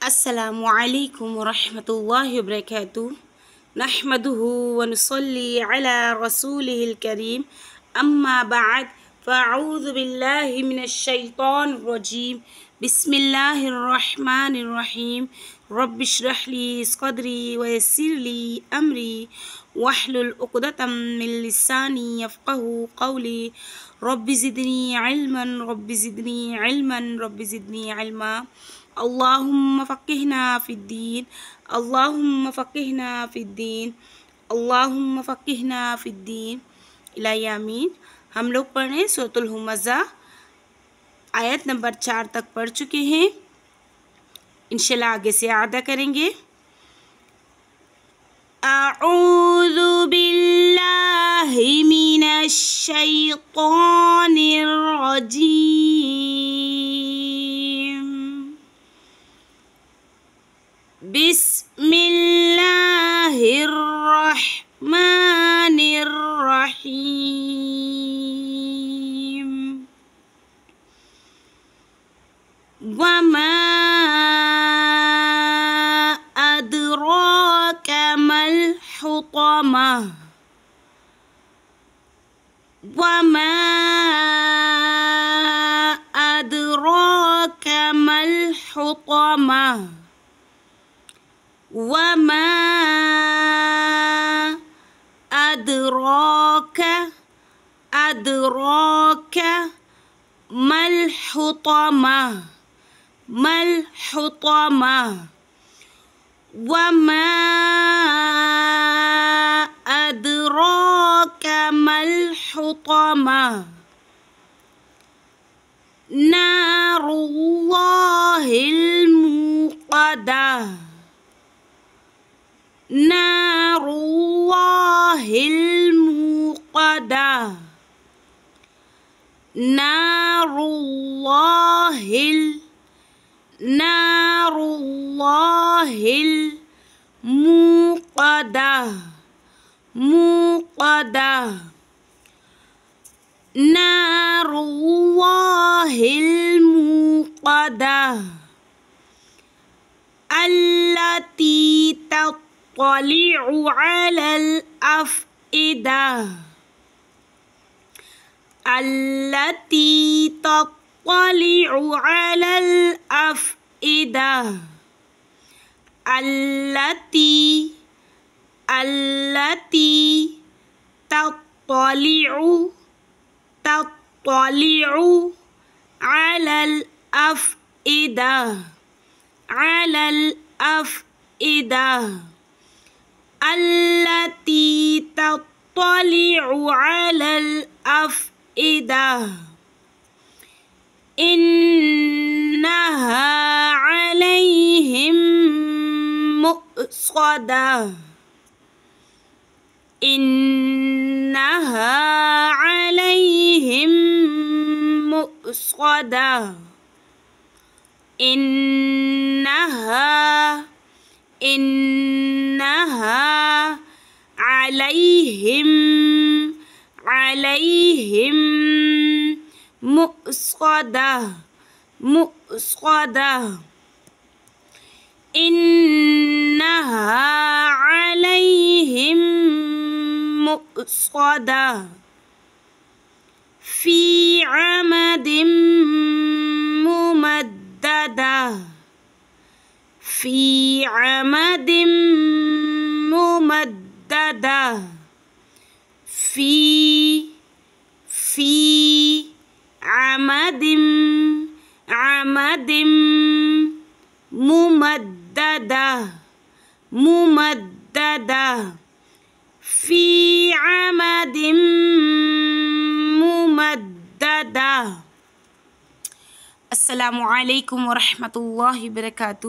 السلام علیکم ورحمۃ اللہ وبرکاتہ نحمده ونصلي على رسوله الكريم اما بعد فاعوذ باللہ من الشیطان الرجیم بسم اللہ الرحمن الرحیم رب اشرح لي صدری ويسر لي امری واحلل عقدۃ من لسانی یفقهوا قولی رب زدنی علما رب زدنی علما رب زدنی علما اللہم فقہنا فی الدین اللہم فقہنا فی الدین اللہم فقہنا فی الدین الہی آمین۔ ہم لوگ پڑھ رہے ہیں سورۃ الہمزہ، آیت نمبر 4 تک پڑھ چکے ہیں، انشاءاللہ آگے سے اعادہ کریں گے۔ اعوذ باللہ من الشیطان الرجیم، بسم اللہ الرحمن الرحیم، وما ادراک ما الحطمہ، وما ادراک ما الحطمہ، وما ادراک ما الحطمہ، ما الحطمہ، وما ادراک ما الحطمہ، نار اللہ الموقدہ، نار اللہ الموقدہ، نار اللہ الموقدہ، موقدہ، نار اللہ الموقدہ، التی تطلع علی الافئدہ، التی تطلع علی الافئدہ، التی تطلع علی الافئدہ، علی الافئدہ، التی تطلع علی الافئدہ، انہا علیہم مؤصدہ، انہا علیہم مؤصدہ، انہا علیہم مؤصدہ، مؤصدہ، انہا علیہم مؤصدہ، فی عمد ممددہ، فی عمد ممددہ، فی عمد ممددہ، ممددہ، فی عمد ممددہ۔ السلام علیکم ورحمۃ اللہ وبرکاتہ۔